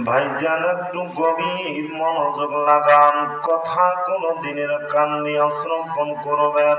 ভাইজান একটু গভীর মনোযোগ লাগান, কথাগুলো দিনের কান দিয়ে শ্রবণ করবেন।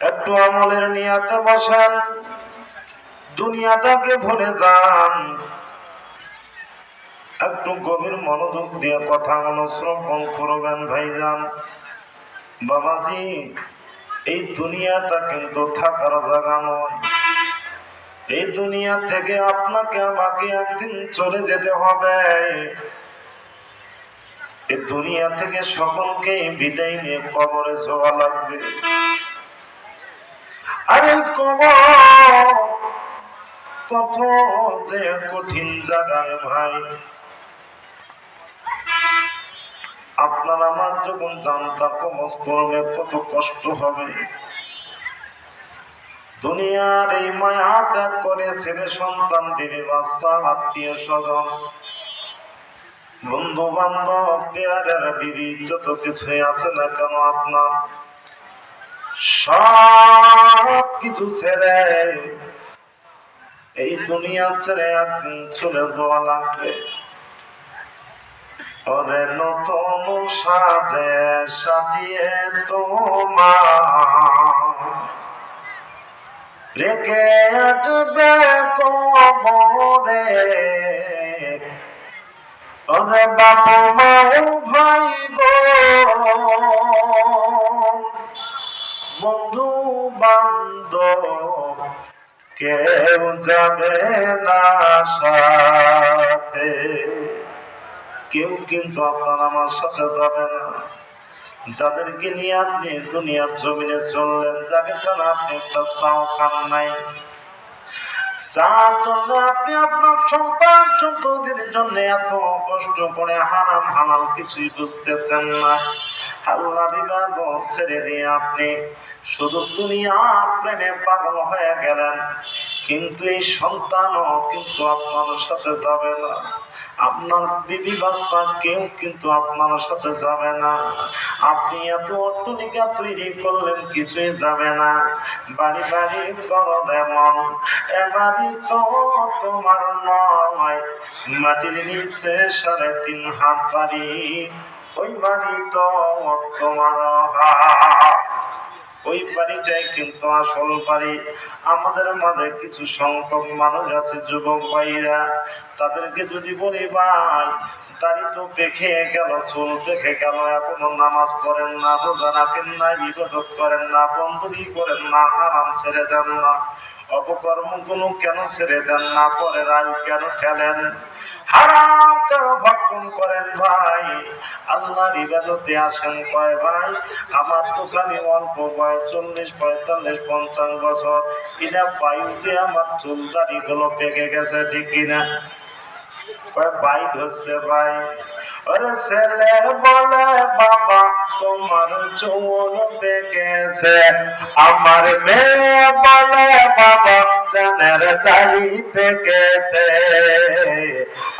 একটু আমলের নিয়াতে বসেন, দুনিয়াটাকে ভুলে যান। একটু গভীর মনোযোগ দিয়ে কথাগুলো শ্রবণ করবেন। ভাইজান বাবাজি, এই দুনিয়াটা কিন্তু থাকার জায়গা নয়। এই দুনিয়া থেকে আপনাকে আমাকে একদিন চলে যেতে হবে। এই দুনিয়া থেকে সকলকে বিদায় নিয়ে কবরে যাওয়া লাগবে। আরে কবর কত যে কঠিন জায়গায় ভাই। আপনার আমার যখন জানটা কবজ করবে কত কষ্ট হবে। দুনিয়ার এই মায়া ত্যাগ করে ছেলে সন্তান, বিবি বাচ্চা, আত্মীয় স্বজন, বন্ধু বান্ধব, পেয়ারের বিবি, যত কিছুই আছে না কেন আপনার সব কিছু ছেড়ে এই দুনিয়া ছেড়ে একদিন চলে যাওয়া লাগবে। ওরে নতুন সাজে সাজিয়ে তোমার রেখে আসবে কবরে। ওরে বাবা মাও ভাই বন্ধু বান্ধব কেউ যাবে না সাথে। কেউ কিন্তু আপনার আমার সাথে যাবে না। যাদেরকে নিয়ে আপনি দুনিয়ার জমিনে চললেন, যাকে ছাড়া আপনি একটা চাও খান নাই, যার জন্য আপনি আপনার সন্তান সন্ততির জন্য এত কষ্ট করে হারাম হালাল কিছুই বুঝতেছেন না, আল্লাহর ইবাদত ছেড়ে দিয়ে আপনি শুধু দুনিয়ার প্রেমে পাগল হয়ে গেলেন। কিন্তু এই সন্তানও কিন্তু আপনার সাথে যাবে না, আপনার বিবি বাচ্চা কেউ কিন্তু আপনার সাথে যাবে না। আপনি এত অট্টালিকা তৈরি করলেন, কিছুই যাবে না। বাড়ি বাড়ি করো এমন, এ বাড়ি তো তোমার নয়। মাটির নিচে 3.5 হাত বাড়ি, ওই বাড়ি তো তোমার ওই বাড়িটাই কিন্তু আসল বাড়ি। আমাদের মাঝে কিছু সংখ্যক মানুষ আছে, যুবক ভাইরা, তাদেরকে যদি বলি ভাই দাড়ি তো পেকে গেল, চুল পেকে গেল, এখনো নামাজ পড়েন না, রোজা রাখেন না, ইবাদত করেন না, বন্ধুই করেন না, হারাম ছেড়ে দেন না, অপকর্ম গুলো কেন ছেড়ে দেন না, পরের আইন কেন ঠেলেন, হারাম কেন ভক্ষণ করেন ভাই, আল্লাহর ইবাদতে আসেন কয় ভাই? আমার তো খালি অল্প বয়স, 40, 45, 50 বছর, এটা বায়ুতে আমার চুল দাড়ি গুলো পেকে গেছে, ঠিক কিনা? ভাই ধরছে ভাই। ওরে ছেলে বলে বাবা তোমার চুল পেকেছে, আমার মেয়ে বলে বাবা চানের দাড়ি পেকেছে।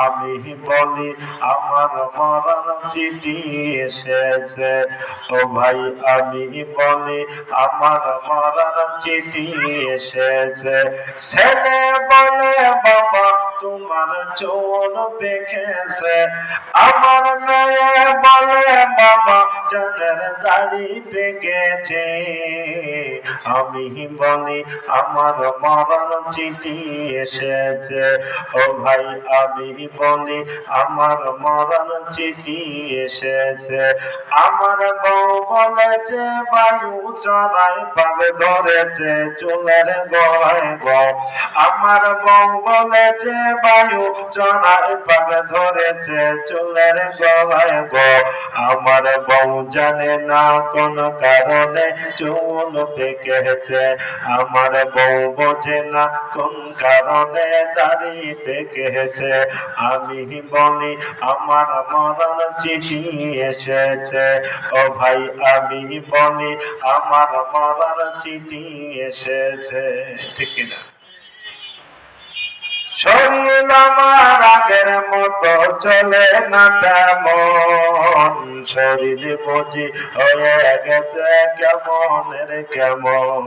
আমি বলি আমার মরার চিঠি এসেছে, ও ভাই আমি বলি আমার মরার চিঠি এসেছে। ছেলে বলে বাবা তোমার চুল পেকেছে, আমার মেয়ে বলে বাবা চানের দাড়ি পেকেছে। আমি বলি আমার মরার চিঠি এসেছে, ও ভাই আমি বলি আমার মরার চিঠি এসেছে। আমার বউ বলেছে বায়ু চড়াই পাবে ধরেছে চুলের গলায় গো, আমার বউ বলেছে বায়ু চড়াই পাবে ধরেছে চুলের গলায় গো, আমার বউ জানে না কোন কারণে চুল পেকেছে, আমার বউ বোঝে না কোন কারণে দাড়ি পেকেছে। আমি বলি আমার মরার চিঠি এসেছে, ও ভাই আমি বলি আমার মরার চিঠি এসেছে, ঠিক কিনা? শরীর আমার আগের মতো চলে না তেমন, শরীর বুঝি হয়ে গেছে কেমন রে কেমন,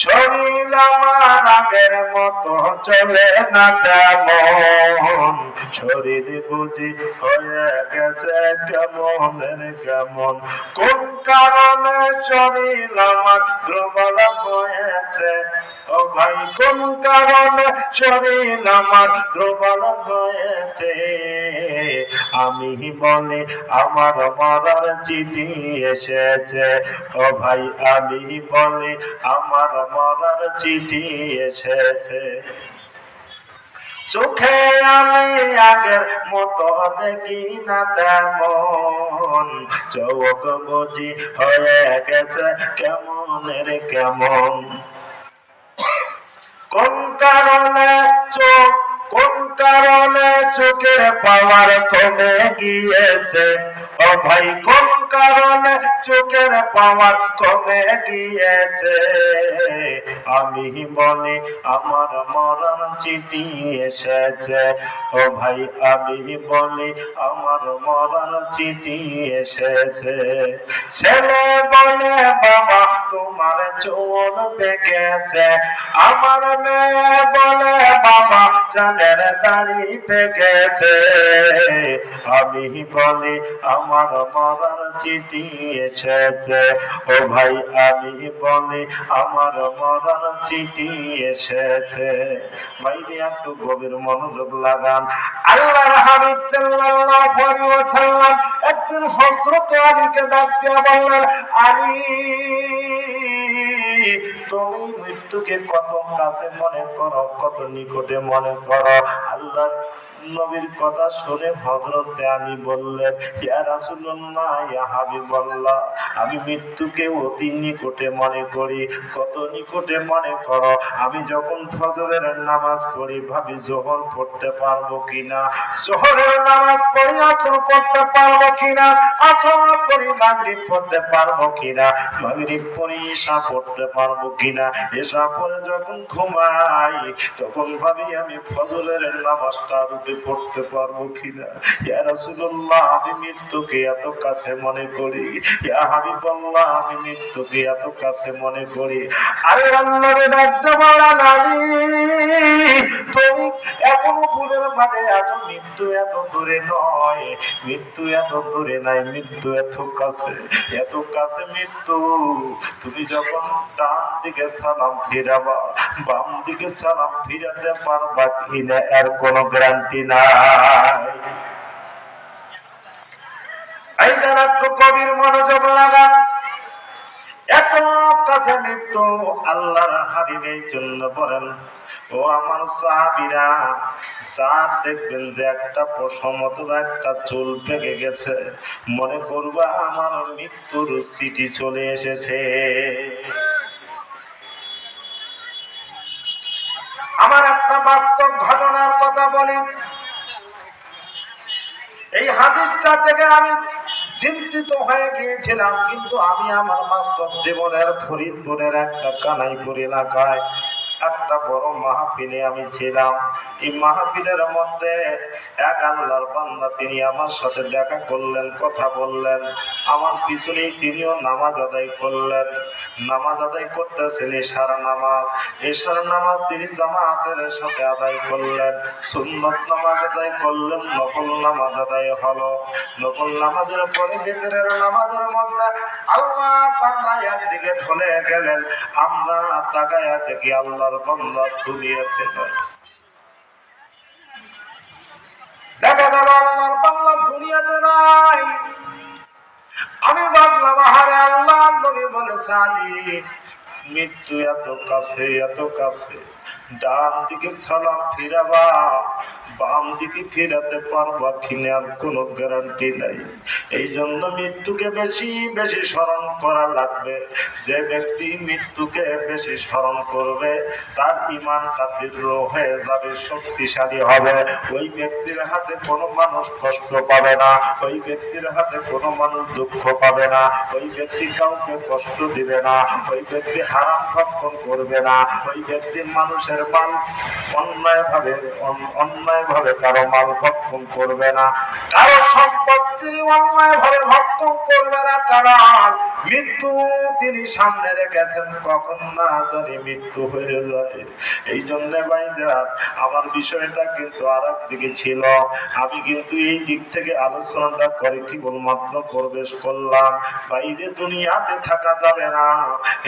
শরীর আমার আগের মতো চলে না তেমন, শরীর বুঝি হয়ে গেছে কেমনের কেমন। কোন কারণে শরীর আমার দুর্বল হয়েছে, ও ভাই কোন কারণে শরীর আমার দুর্বল হয়েছে। আমি বলে আমার মরার চিঠি এসেছে, ও ভাই আমি বলে আমার মরার চিঠি এসেছে। চোখে আমি আগের মতো দেখি না তেমন, চোখ বুঝি হয়ে গেছে কেমনের কেমন। কোন কারণে কোন কারণে চোখের পাওয়ার কমে গিয়েছে, ও ভাই কোন কারণে চোখের পাওয়ার কমে গিয়েছে। আমি বলি আমার মরণ চিঠি এসেছে, ও ভাই আমি বলি আমার মরণ চিঠি এসেছে। ছেলে বলে বাবা তোমার চুল পেকেছে, আমার মেয়ে বলে বাবা চাঁদের দাড়ি পেকেছে। আমি বলি আমার মরার চিঠি এসেছে, ও ভাই আমি বলি আমার মরার চিঠি এসেছে। ভাইরে একটু গভীর মনোযোগ লাগান। আল্লাহর হাবিব সাল্লাল্লাহু আলাইহি ওয়াসাল্লাম একদিন হযরত আলীকে ডাক দিয়ে বললেন, আলী তুমি মৃত্যুকে কত কাছে মনে করো, কত নিকটে মনে করো। আল্লাহ নবীর কথা শুনে হযরত আলী বললেন, ইয়া রাসূলুল্লাহ ইয়া হাবিবাল্লাহ, আমি মৃত্যুকে অতি নিকটে মনে করি। কত নিকটে মনে করো? আমি যখন ফজরের নামাজ পড়ি ভাবি যোহর পড়তে পারবো কিনা, যোহরের নামাজ পড়ি আসর পড়তে পারবো কিনা, আসর পড়ি মাগরিব পড়তে পারবো কিনা, মাগরিব পড়ি ঈশা পড়তে পারবো কিনা, ঈশা পড়ে যখন ঘুমাই তখন ভাবি আমি ফজরের নামাজটা রূপে পড়তে পারবো কিনা। ইয়া রাসূলুল্লাহ আমি মৃত্যুকে এত কাছে মনে করি, ইয়া হাবিবাল্লাহ আমি মৃত্যুকে এত কাছে মনে করি। আল্লাহর নবী ডাকতে বললেন, আলী তুমি এখনো ভুলের মাঝে আছো, মৃত্যু এত দূরে নয়, মৃত্যু এত দূরে নাই, মৃত্যু এত কাছে, এত কাছে মৃত্যু। তুমি যখন ডান দিকে সালাম ফিরাবা, বাম দিকে সালাম ফিরাতে পারবা কিনা এর কোনো গ্যারান্টি নাই। এই যারা একটু গভীর মনোযোগ লাগান, এত কাছে মৃত্যু। আল্লাহর হাবিব এই জন্য বলেন, ও আমার সাহাবীরা, যার দেখবেন যে একটা পশম অথবা একটা চুল পেকে গেছে, মনে করবা আমার মৃত্যুর চিঠি চলে এসেছে। আমার একটা বাস্তব ঘটনার কথা বলি। এই হাদিসটা থেকে আমি চিন্তিত হয়ে গিয়েছিলাম, কিন্তু আমি আমার বাস্তব জীবনের ফরিদপুরের একটা কানাইপুর এলাকায় একটা বড় মাহফিলে আমি ছিলাম। এই মাহফিলের মধ্যে এক আল্লাহর বান্দা তিনি আমার সাথে দেখা করলেন, কথা বললেন। আমার পিছনেই তিনিও নামাজ আদায় করলেন। নামাজ আদায় করতেছেন ঈশার নামাজ। ঈশার নামাজ তিনি জামাতের সাথে আদায় করলেন। সুন্নত নামাজ আদায় করলেন, নফল নামাজ আদায় হলো। নফল নামাজের পরে ভিতরের নামাজের মধ্যে আল্লাহ বান্দা একদিকে ঢলে গেলেন। আমরা তাকায়া দেখি আল্লাহর বান্দা দুনিয়াতে নাই। দেখা গেল আল্লাহর বান্দা দুনিয়াতে নাই। আমি ভাবলাম আহারে আল্লাহ নবী বলেছে, আলী মৃত্যু এত কাছে, এত কাছে, ডান দিকে সালাম ফিরাবা, বাম দিকে ফিরাতে পারবা কিনা কোনো গ্যারান্টি নাই। এই জন্য মৃত্যুকে বেশি বেশি স্মরণ করা লাগবে। যে ব্যক্তি মৃত্যুকে বেশি স্মরণ করবে তার ঈমানটা দৃঢ় হয়ে যাবে, শক্তিশালী হবে। ওই ব্যক্তির হাতে কোনো মানুষ কষ্ট পাবে না, ওই ব্যক্তির হাতে কোনো মানুষ দুঃখ পাবে না, ওই ব্যক্তি কাউকে কষ্ট দিবে না, ওই ব্যক্তি হারাম ভক্ষণ করবে না, ওই ব্যক্তি মানুষের মাল অন্যায়ভাবে কারো মাল ভক্ষণ করবে না, কারো সম্পদ তিনি অন্যায়ভাবে ভক্ষণ করবে না। কারণ মৃত্যু তিনি সামনে রেখেছেন, কখন না জানি মৃত্যু হয়ে যায়। এই জন্য ভাইজান আমার বিষয়টা কিন্তু আর একদিকে ছিল, আমি কিন্তু এই দিক থেকে আলোচনাটা করে কেবলমাত্র প্রবেশ করলাম। বাইরে দুনিয়াতে থাকা যাবে না,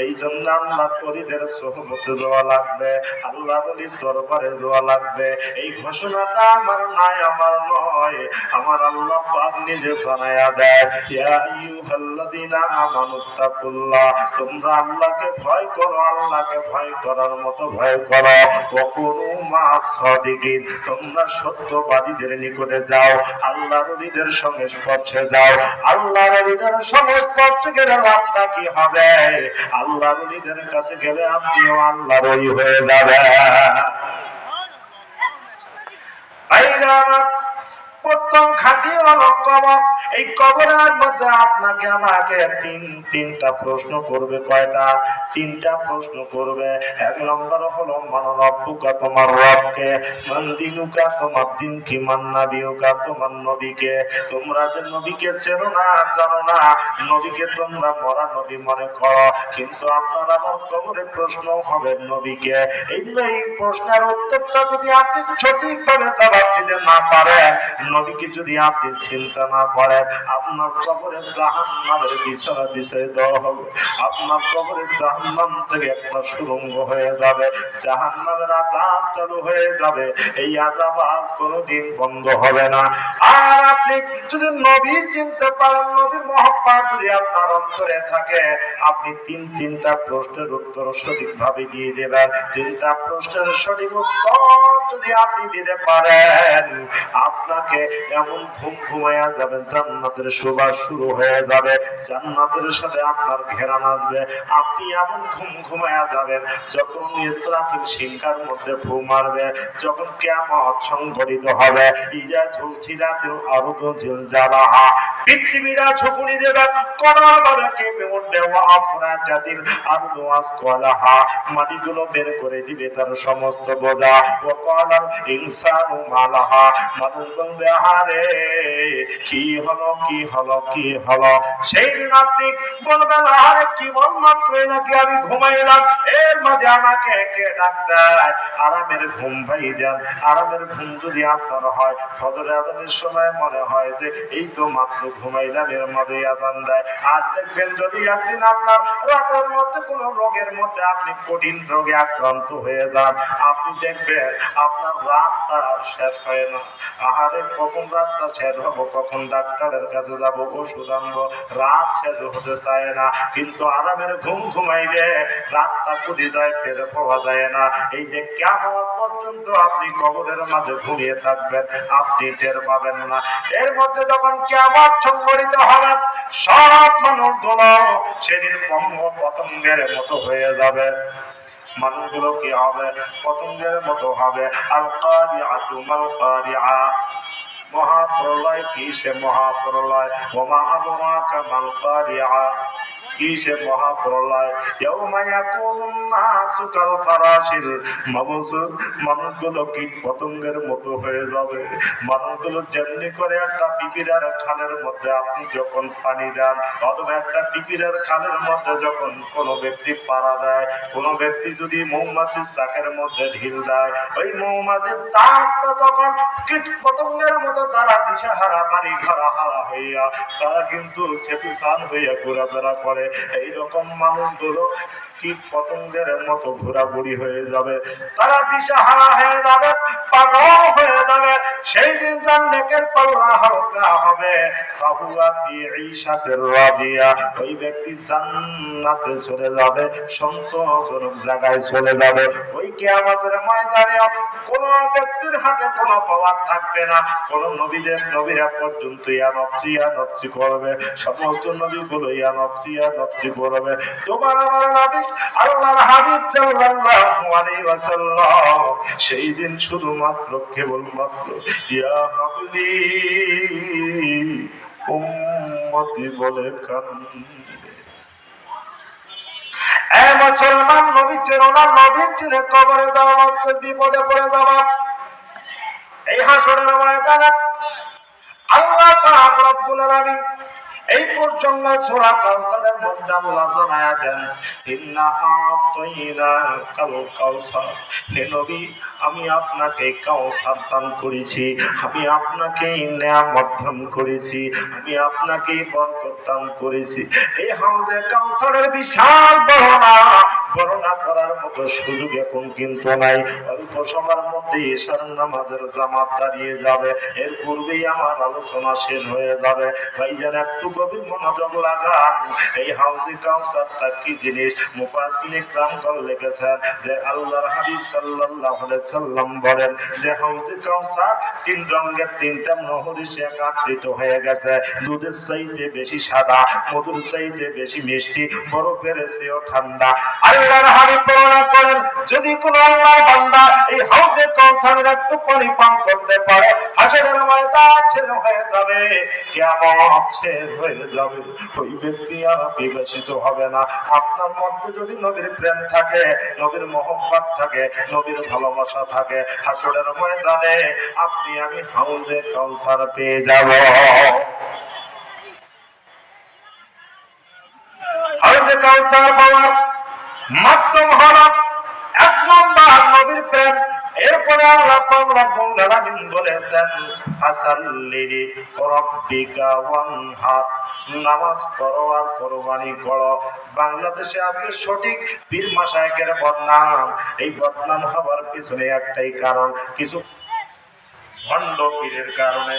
এই জন্য আল্লাহ ওলিদের সোহবতে যাওয়া লাগবে, আল্লাহ ওলির দরবারে যাওয়া লাগবে। এই ঘোষণাটা আমার নাই, আমার নয়, আমার আল্লাহ পাক নিজে জানায়া দেয়, ইয়া আইয়ুহাল্লাযীনা আমানুত্তাকুল্লাহ, তোমরা আল্লাহকে ভয় করো, আল্লাহকে ভয় করার মতো ভয় করো, ওয়া কুনু মা'আস সাদিকিন, তোমরা সত্যবাদীদের নিকটে যাও, আল্লাহর ওলিদের সংস্পর্শে যাও। আল্লাহর ওলিদের সংস্পর্শে গেলে লাভটা কি হবে? আল্লাহর ওলিদের কাছে গেলে আপনিও আল্লাহর ওলি হয়ে যাবেন। প্রথম খাঁটি হলো কবর। এই কবরের মধ্যে আপনাকে আমাকে তিনটা প্রশ্ন করবে। কয়টা? তিনটা প্রশ্ন করবে। এক নম্বর হলো মান রব্বুকা, তোমার রবকে। মান দিনুকা, তোমার দিন কি। মান নাবিয়ুকা, তোমার নবীকে। তোমরা যে নবীকে চেনো না, জানো না, নবীকে তোমরা মরা নবী মনে করো, কিন্তু আপনার আবার কবরে প্রশ্ন হবে নবীকে। এই প্রশ্নের উত্তরটা যদি আপনি সঠিকভাবে জবাব দিতে না পারেন, নবীকে যদি আপনি চিন্তা না করেন, আপনার কবরে জাহান্নামের বিছানা বিছিয়ে দেওয়া হবে। আপনার কবরে জাহান্নাম থেকে একটা সুড়ঙ্গ হয়ে যাবে, জাহান্নামের আযাব চালু হয়ে যাবে। এই আযাব আর কোনোদিন বন্ধ হবে না। আর আপনি যদি নবী চিনতে পারেন, নবীর মহব্বত যদি আপনার অন্তরে থাকে, আপনি তিনটা প্রশ্নের উত্তর সঠিকভাবে দিয়ে দেবেন। তিনটা প্রশ্নের সঠিক উত্তর যদি আপনি দিতে পারেন, আপনাকে এমন ঘুমায়া যাবে, জান্নাতের সুবাস শুরু হয়ে যাবে, জান্নাতের সাথে আপনার ঘেরান আসবে। আপনি এমন ঘুমায়া যাবেন, যখন ইসরাফিল সিংহার মধ্যে ফু মারবে, যখন কিয়ামত সংঘটিত হবে, ইজা জুলজিলাতিল আরদু জিলজালাহা, পৃথিবীটা ঝুঁকুনি দেবে, কড়াভাবে কেঁপে উঠবে, ওয়া আখরাজাতিল আরদু আসকালাহা, মাটিগুলো বের করে দিবে তার সমস্ত বোঝা। ওয়া ক্বালাল ইনসানু মালাহা, মানুষ বলবে আরে কি হলো, কি হলো, কি হলো। সেই দিন আপনি বলবেন আরে কি বল মাত্রই নাকি আমি ঘুমাইলাম, এর মাঝে আমাকে কে ডাক দেয়। আরামের ঘুম ভাইজান, আরামের ঘুম যদি আপনার হয়, ফজর আযানের সময় মনে হয় যে এই তো মাত্র ঘুমাইলাম, এর মাঝে আযান দেয়। আর দেখবেন যদি একদিন আপনার রাতের মধ্যে কোনো রোগের মধ্যে আপনি কঠিন রোগে আক্রান্ত হয়ে যান, আপনি দেখবেন আপনার রাতটা আর শেষ হয় না। আহারে কখন রাতটা শেষ হবো, কখন ডাক্তারের কাছে যাবো, ওষুধ আনবো, রাত শেষ হতে চায় না। কিন্তু আরামের ঘুম ঘুমাইলে রাতটা কুদি যায়, টের পাওয়া যায় না। এই যে কিয়ামত পর্যন্ত আপনি কবরের মাঝে ঘুমিয়ে থাকবেন, আপনি টের পাবেন না। এর মধ্যে যখন কিয়ামত সংঘটিত হবে, সব মানুষগুলো সেদিন পতঙ্গের মতো হয়ে যাবে। মানুষগুলো কি হবে? পতঙ্গের মতো হবে। আল কারিআতু মাল কারিআ, মহাপ্রলয় কি সে মহাপ্রলয়। ওমা আদরাকা মাল কারিআ, কি সে মহাপ্রলয়। ইয়াউমা ইয়াকুনুন নাসু কাল ফারাশিল মাবসুস, মানুষগুলো কীট পতঙ্গের মতো হয়ে যাবে। মানুষগুলো যেমনি করে একটা পিপিরার খালের মধ্যে আপনি যখন পানি দেন, অথবা একটা পিপিরার খালের মধ্যে যখন কোনো ব্যক্তি পাড়া দেয়, কোনো ব্যক্তি যদি মৌমাছির চাকের মধ্যে ঢিল দেয়, ওই মৌমাছির চাকটা তখন কীট পতঙ্গের মতো তারা দিশাহারা, বাড়ি ঘরা হারা হইয়া তারা কিন্তু চেতুসান হইয়া ঘোরাফেরা করে। এইরকম মানুষগুলো কীট পতঙ্গের মতো ঘোরাঘুরি হয়ে যাবে, তারা দিশাহারা হয়ে যাবে, পাগল হয়ে যাবে। সেই দিন যার নেকের পাল্লা হালকা হবে, ফাহুয়া ফি ঈশাতির রাদিয়া, ওই ব্যক্তি জান্নাতে চলে যাবে, সন্তোষজনক জায়গায় চলে যাবে। ওই কিয়ামতের ময়দানে কোন ব্যক্তির হাতে কোনো পাওয়ার থাকবে না। কোন নবীরা পর্যন্ত ইয়া নফসি করবে, সমস্ত নবীগুলো ইয়া নফসি করবে। তোমার আমার নবী আল্লাহর হাবিব সাল্লাল্লাহু আলাইহি ওয়াসাল্লাম সেই দিন শুধুমাত্র কেবলমাত্র ইয়া হাবলি উম্মতি বলে কান্দে। মুসলমান, নবী চেনো না, নবী চিনে কবরে যাওয়া হচ্ছে বিপদে পড়ে যাওয়া। এই হাসরের ময়দানে আল্লাহ পাক রব্বুল আলামিন এই প্রসঙ্গ সূরা কাউসারের মধ্যে আল্লাহ জানায়া দেন, ইন্না আতাইনাকাল কাউসার, হে নবী আমি আপনাকে কাউসার দান করেছি, আমি আপনাকে নিয়ামত দান করেছি, আমি আপনাকে বরকত দান করেছি। এই হাউজে কাউসারের বিশাল বর্ণনা করার মতো সুযোগ এখন কিন্তু নাই। অল্প সময়ের মধ্যে ঈশার নামাজের জামাত দাঁড়িয়ে যাবে, এর পূর্বেই আমার আলোচনা শেষ হয়ে যাবে। ভাইজান একটু গভীর মনোযোগ লাগান। এই হাউজে কাউসারটা কি জিনিস? মুফাসসিরিনে কিরাম লিখেছেন যে আল্লাহর হাবিব সাল্লাল্লাহু আলাইহি সাল্লাম বলেন যে হাউজে কাউসার তিন রঙের তিনটা নহর এসে একত্রিত হয়ে গেছে। দুধের চাইতে বেশি সাদা, মধুর চাইতে বেশি মিষ্টি, বরফের চেয়েও ঠান্ডা। আল্লাহর হাবিব বর্ণনা করেন যদি কোন আল্লাহর বান্দা এই হাউজে কাউসারের একটু পানি পান করতে পারে, হাসরের ময়দান শেষ হয়ে যাবে, কিয়ামত শেষ হয়ে যাবে, ওই ব্যক্তি আর বিভাসিত হবে না। আপনার মধ্যে যদি নবীর প্রেম থাকে, নবীর মহব্বত থাকে, নবীর ভালোবাসা থাকে, হাসরের ময়দানে আপনি আমি হাউজে কাউসার পেয়ে যাব। হাউজে কাউসার পাওয়ার মাধ্যম হলো এক নম্বর নবীর প্রেম। এরপরে আল্লাহ পাক রব্বুল আলামিন বলেছেন ফাসাল্লি রাব্বিকা ওয়ানহার, নামাজ পড়ো আর কুরবানি করো। বাংলাদেশে আজকে সঠিক পীর মাশায়েখের বদনাম। এই বদনাম হওয়ার পিছনে একটাই কারণ, কিছু ভণ্ড পীরের কারণে।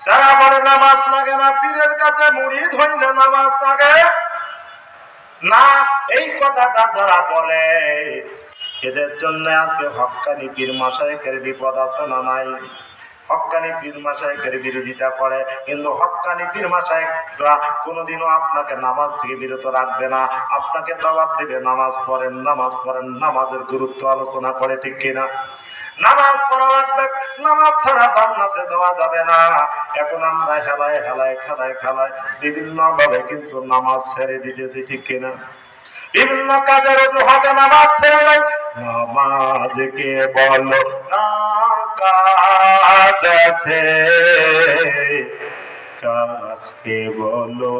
যারা বলে নামাজ লাগে না, পীরের কাছে মুরিদ হইলে নামাজ লাগে না, এই কথাটা যারা বলে এদের জন্য আজকে হক্কানি পীর মাশায়েখের বিপদ আছে না নাই? হক্কানি পীর মাশায়েখের বিরোধিতা করে, কিন্তু হক্কানি পীর মাশায়েখরা কোনোদিনও আপনাকে নামাজ থেকে বিরত রাখবে না, আপনাকে দাওয়াত দেবে নামাজ পড়েন, নামাজ পড়েন, নামাজের গুরুত্ব আলোচনা করে, ঠিক কিনা? নামাজ পড়া লাগবে, নামাজ ছাড়া জান্নাতে যাওয়া যাবে না। এখন আমরা হেলায় হেলায় খেলায় খেলায় বিভিন্ন ভাবে কিন্তু নামাজ ছেড়ে দিতেছি, ঠিক কিনা? বিভিন্ন কাজের অজুহাতে নামাজ ছেড়ে দেয়। নামাজকে বলো না কাজ আছে, কাজকে বলো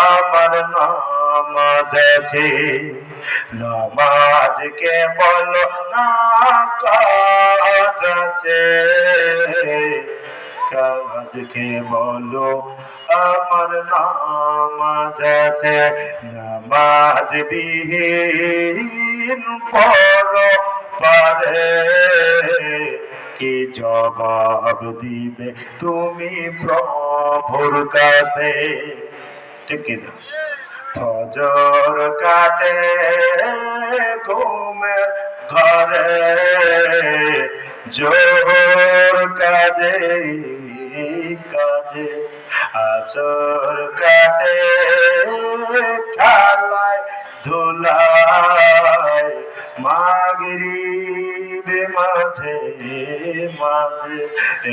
আমার নামাজ আছে। নামাজকে বলো না কাজ আছে, কাজকে বলো আমার নামাজ আছে। নামাজ বিহীন পরপারে কি জবাব দিবে তুমি প্রভুর কাছে, ঠিক কিনা? ফজর কাটে ঘুমের ঘরে, জোর কাজে কাজে, আসর কাটে খেলায় ধুলায়, মাগরিব মাঝে মাঝে,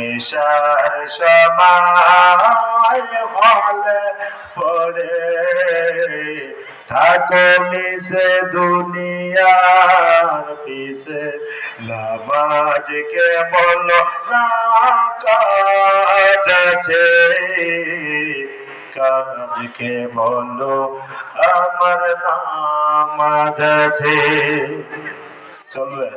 এশার সময় হলে পড়ে থাকো মিশে দুনিয়ার পিছে। নামাজকে বলো না কাজ আছে, কাজকে বলো আমার নামাজ আছে। চলবে।